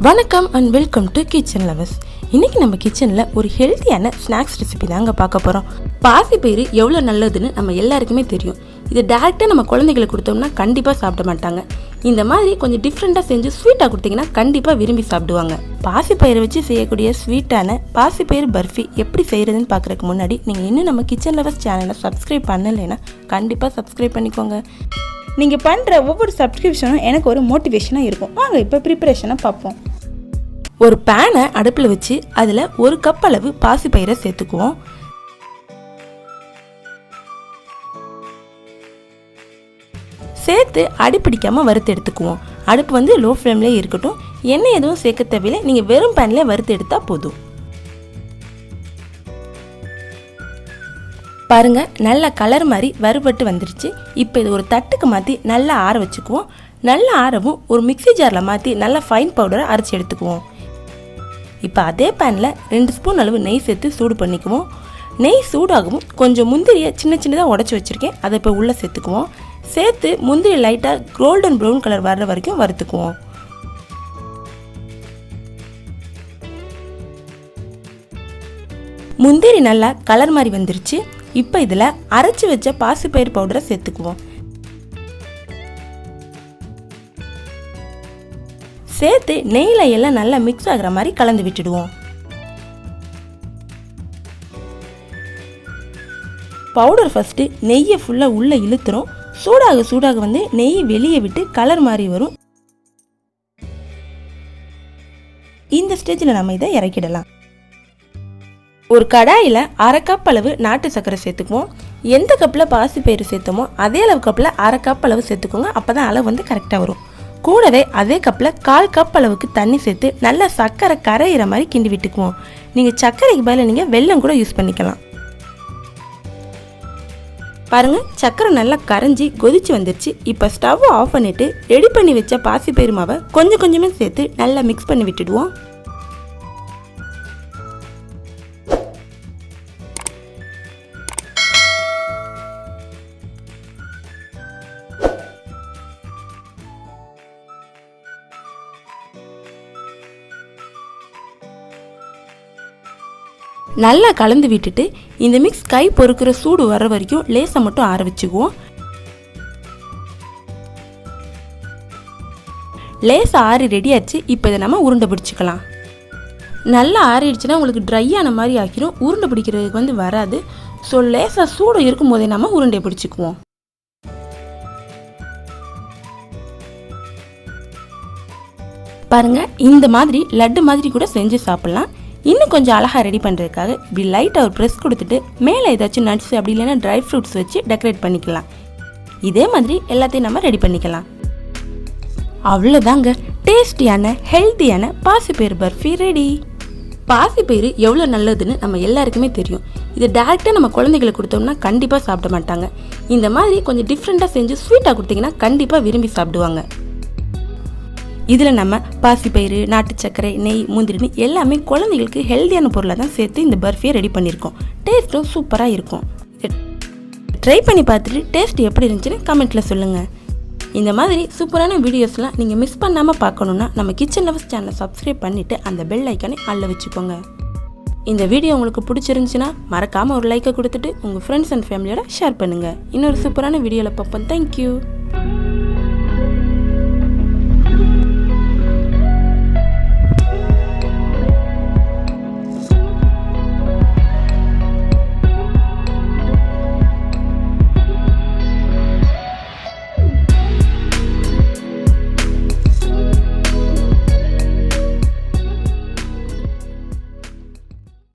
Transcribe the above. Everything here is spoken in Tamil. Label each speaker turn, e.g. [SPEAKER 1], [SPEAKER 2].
[SPEAKER 1] வணக்கம் and welcome to kitchen lovers. இன்றைக்கி நம்ம கிச்சனில் ஒரு ஹெல்த்தியான ஸ்நாக்ஸ் ரெசிபி தாங்க பார்க்க போகிறோம். பாசிப்பயிறு எவ்வளோ நல்லதுன்னு நம்ம எல்லாருக்குமே தெரியும். இதை டேரெக்டாக நம்ம குழந்தைகளுக்கு கொடுத்தோம்னா கண்டிப்பாக சாப்பிட மாட்டாங்க. இந்த மாதிரி கொஞ்சம் டிஃப்ரெண்ட்டாக செஞ்சு ஸ்வீட்டாக கொடுத்தீங்கன்னா கண்டிப்பாக விரும்பி சாப்பிடுவாங்க. பாசிப்பயிரை வச்சு செய்யக்கூடிய ஸ்வீட்டான பாசிப்பயிறு பர்ஃபி எப்படி செய்கிறதுன்னு பார்க்குறதுக்கு முன்னாடி நீங்கள் இன்னும் நம்ம கிச்சன் லவர்ஸ் சேனலை சப்ஸ்கிரைப் பண்ணலைன்னா கண்டிப்பாக சப்ஸ்கிரைப் பண்ணிக்கோங்க. நீங்கள் பண்ணுற ஒவ்வொரு சப்ஸ்கிரிப்ஷனும் எனக்கு ஒரு மோட்டிவேஷனாக இருக்கும். வாங்க இப்போ ப்ரிப்பரேஷனை பார்ப்போம். ஒரு பேனை அடுப்பில் வச்சு அதில் 1 கப் அளவு பாசிப்பயிரை சேர்த்துக்குவோம். சேர்த்து அடிப்பிடிக்காமல் வறுத்து எடுத்துக்குவோம். அடுப்பு லோ ஃப்ளேம்லேயே இருக்கட்டும். எண்ணெய் எதுவும் சேர்க்க தேவையில்லை. நீங்கள் வெறும் பேன்லேயே வறுத்து எடுத்தால் போதும். பாருங்க, நல்ல கலர் மாதிரி வறுபட்டு வந்துருச்சு. இப்போ இது ஒரு தட்டுக்கு மாற்றி நல்லா ஆற வச்சுக்குவோம். நல்லா ஆறவும் ஒரு மிக்சி ஜாரில் மாற்றி நல்லா ஃபைன் பவுடரை அரைச்சி எடுத்துக்குவோம். இப்போ அதே பேனில் 2 ஸ்பூன் அளவு நெய் சேர்த்து சூடு பண்ணிக்குவோம். நெய் சூடாகவும் கொஞ்சம் முந்திரியை சின்ன சின்னதாக உடச்சி வச்சுருக்கேன். அதை இப்போ உள்ளே சேர்த்துக்குவோம். சேர்த்து முந்திரி லைட்டாக கோல்டன் ப்ரௌன் கலர் வர்ற வரைக்கும் வறுத்துக்குவோம். முந்திரி நல்லா கலர் மாதிரி வந்துருச்சு. இப்போ இதில் அரைச்சி வச்ச பாசிப்பயிறு பவுடரை சேர்த்துக்குவோம். சேர்த்து நெய்யில் எல்லாம் நல்லா மிக்ஸ் ஆகிற மாதிரி கலந்து விட்டுடுவோம். பவுடர் ஃபஸ்ட்டு நெய்யை ஃபுல்லாக உள்ளே இழுத்துரும். சூடாக சூடாக நெய் வெளியே விட்டு கலர் மாதிரி வரும். இந்த ஸ்டேஜில் நம்ம இதை இறக்கிடலாம். ஒரு கடாயில் 1/2 கப் அளவு நாட்டு சர்க்கரை சேர்த்துக்குவோம். எந்த கப்பில் பாசிப்பயிறு சேர்த்தோமோ அதே அளவு கப்பில் 1/2 கப் அளவு சேர்த்துக்கோங்க. அப்போ தான் அளவு கரெக்டாக வரும். கூடவே அதே கப்பில் 1/4 கப் அளவுக்கு தண்ணி சேர்த்து நல்லா சர்க்கரை கரையிற மாதிரி கிண்டி விட்டுக்குவோம். நீங்கள் சர்க்கரைக்கு பதிலாக நீங்கள் வெல்லம் கூட யூஸ் பண்ணிக்கலாம். பாருங்கள், சர்க்கரை நல்லா கரைஞ்சி கொதிச்சு வந்துருச்சு. இப்போ ஸ்டவ் ஆஃப் பண்ணிவிட்டு ரெடி பண்ணி வச்ச பாசிப்பயிறு மாவை கொஞ்சம் கொஞ்சமே சேர்த்து நல்லா மிக்ஸ் பண்ணி விட்டுடுவோம். நல்லா கலந்து விட்டுட்டு இந்த மிக்ஸ் கை பொறுக்கிற சூடு வர வரைக்கும் லேசாக மட்டும் ஆற வச்சுக்குவோம். லேசாக ஆறி ரெடி ஆச்சு. இப்போ இதை நம்ம உருண்டை பிடிச்சிக்கலாம். நல்லா ஆறிடுச்சுன்னா உங்களுக்கு ட்ரையான மாதிரி ஆக்கிடும். உருண்டை பிடிக்கிறதுக்கு வராது. ஸோ லேசாக சூடு இருக்கும் போதே நம்ம உருண்டை பிடிச்சிக்குவோம். பாருங்க, இந்த மாதிரி லட்டு மாதிரி கூட செஞ்சு சாப்பிட்லாம். இன்னும் கொஞ்சம் அழகாக ரெடி பண்ணுறதுக்காக இப்படி லைட்டாக ஒரு ப்ரெஸ் கொடுத்துட்டு மேலே ஏதாச்சும் நட்ஸ் அப்படி இல்லைன்னா ட்ரை ஃப்ரூட்ஸ் வச்சு டெக்கரேட் பண்ணிக்கலாம். இதே மாதிரி எல்லாத்தையும் நம்ம ரெடி பண்ணிக்கலாம். அவ்வளோதாங்க, டேஸ்டியான ஹெல்த்தியான பாசிப்பயிறு பர்ஃபி ரெடி. பாசிப்பயிறு எவ்வளோ நல்லதுன்னு நம்ம எல்லாருக்குமே தெரியும். இதை டேரெக்டாக நம்ம குழந்தைகளுக்கு கொடுத்தோம்னா கண்டிப்பாக சாப்பிட மாட்டாங்க. இந்த மாதிரி கொஞ்சம் டிஃப்ரெண்ட்டாக செஞ்சு ஸ்வீட்டாக கொடுத்தீங்கன்னா கண்டிப்பாக விரும்பி சாப்பிடுவாங்க. இதில் நம்ம பாசிப்பயிறு, நாட்டு சர்க்கரை, நெய், முந்திரின்னு எல்லாமே குழந்தைகளுக்கு ஹெல்த்தியான பொருளை தான் சேர்த்து இந்த பர்ஃபியை ரெடி பண்ணியிருக்கோம். டேஸ்ட்டும் சூப்பராக இருக்கும். ட்ரை பண்ணி பார்த்துட்டு டேஸ்ட் எப்படி இருந்துச்சுன்னு கமெண்ட்டில் சொல்லுங்கள். இந்த மாதிரி சூப்பரான வீடியோஸ்லாம் நீங்கள் மிஸ் பண்ணாமல் பார்க்கணுன்னா நம்ம கிச்சன் லவர்ஸ் சேனலை சப்ஸ்கிரைப் பண்ணிவிட்டு அந்த பெல் ஐக்கானை ஆல்ல வச்சுக்கோங்க. இந்த வீடியோ உங்களுக்கு பிடிச்சிருந்துச்சுன்னா மறக்காமல் ஒரு லைக்கை கொடுத்துட்டு உங்கள் ஃப்ரெண்ட்ஸ் அண்ட் ஃபேமிலியோட ஷேர் பண்ணுங்கள். இன்னொரு சூப்பரான வீடியோவில் பார்ப்போம். தேங்க்யூ.